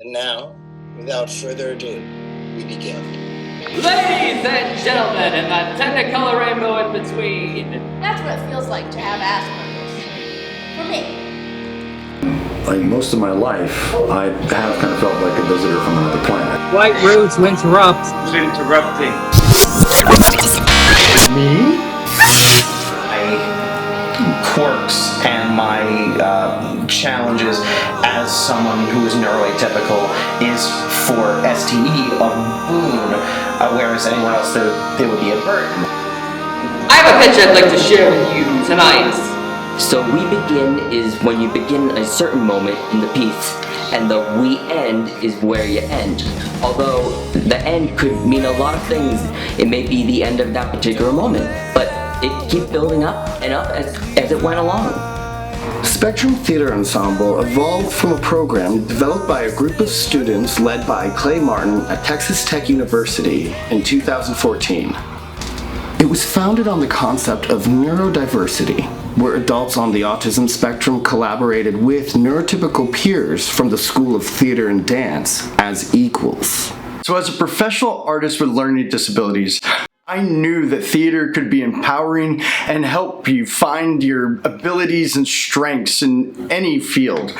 And now, without further ado, we begin. Ladies and gentlemen, and the technicolor rainbow in between. That's what it feels like to have Asperger's. For me. Like most of my life, I have kind of felt like a visitor from another planet. White roads to interrupt. Who's interrupting? Me? My quirks and my challenges as someone who is neuroatypical is for STE a boon, whereas anyone else there would be a burden. I have a pitch I'd like to share with you tonight. So we begin is when you begin a certain moment in the piece, and the we end is where you end. Although the end could mean a lot of things. It may be the end of that particular moment, but it keeps building up and up as it went along. Spectrum Theatre Ensemble evolved from a program developed by a group of students led by Clay Martin at Texas Tech University in 2014. It was founded on the concept of neurodiversity, where adults on the autism spectrum collaborated with neurotypical peers from the School of Theatre and Dance as equals. So as a professional artist with learning disabilities, I knew that theater could be empowering and help you find your abilities and strengths in any field.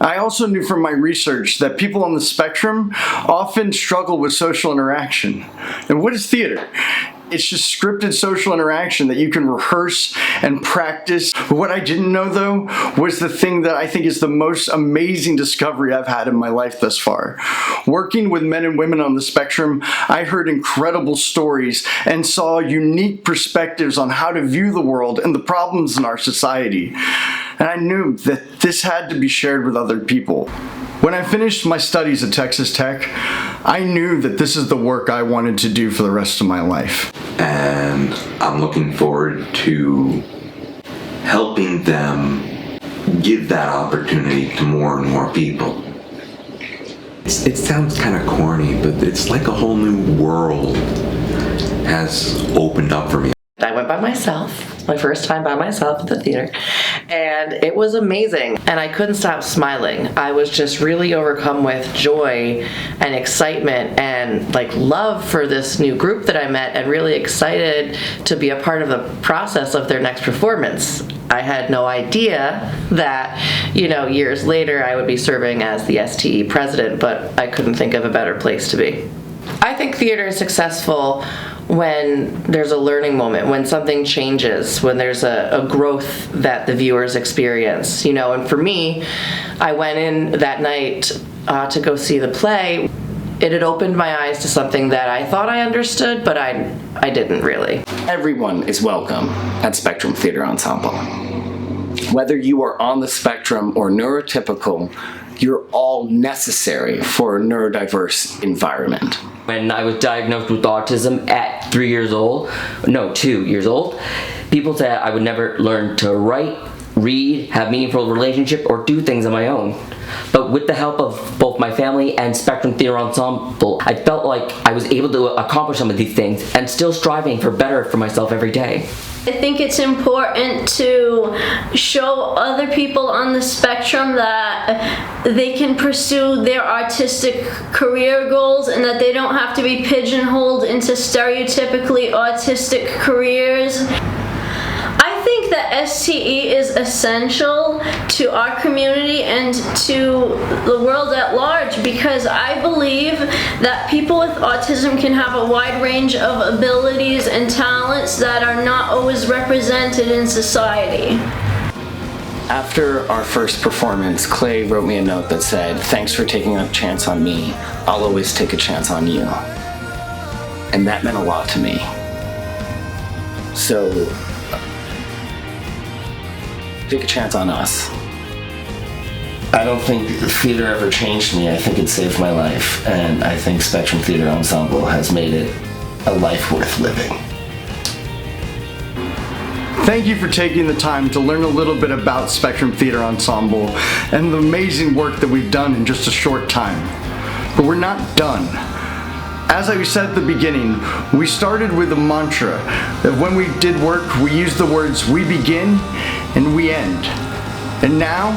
I also knew from my research that people on the spectrum often struggle with social interaction. And what is theater? It's just scripted social interaction that you can rehearse and practice. But what I didn't know, though, was the thing that I think is the most amazing discovery I've had in my life thus far. Working with men and women on the spectrum, I heard incredible stories and saw unique perspectives on how to view the world and the problems in our society. And I knew that this had to be shared with other people. When I finished my studies at Texas Tech, I knew that this is the work I wanted to do for the rest of my life. And I'm looking forward to helping them give that opportunity to more and more people. It sounds kind of corny, but it's like a whole new world has opened up for me. I went by myself, my first time by myself at the theater, and it was amazing. And I couldn't stop smiling. I was just really overcome with joy and excitement and love for this new group that I met, and really excited to be a part of the process of their next performance. I had no idea that, years later I would be serving as the STE president, but I couldn't think of a better place to be. I think theater is successful when there's a learning moment, when something changes, when there's a growth that the viewers experience, and for me, I went in that night to go see the play. It had opened my eyes to something that I thought I understood, but I didn't really. Everyone is welcome at Spectrum Theatre Ensemble. Whether you are on the spectrum or neurotypical, you're all necessary for a neurodiverse environment. When I was diagnosed with autism at 2 years old, people said I would never learn to write, read, have meaningful relationship, or do things on my own. But with the help of both my family and Spectrum Theatre Ensemble, I felt like I was able to accomplish some of these things and still striving for better for myself every day. I think it's important to show other people on the spectrum that they can pursue their artistic career goals and that they don't have to be pigeonholed into stereotypically autistic careers. I think that STE is essential to our community and to the world at large, because I believe that people with autism can have a wide range of abilities and talents that are not always represented in society. After our first performance, Clay wrote me a note that said, "Thanks for taking a chance on me. I'll always take a chance on you." And that meant a lot to me. So, take a chance on us. I don't think theater ever changed me. I think it saved my life, and I think Spectrum Theatre Ensemble has made it a life worth living. Thank you for taking the time to learn a little bit about Spectrum Theatre Ensemble and the amazing work that we've done in just a short time. But we're not done. As I said at the beginning, we started with a mantra that when we did work, we used the words "we begin" and "we end." And now,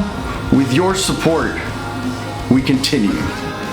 with your support, we continue.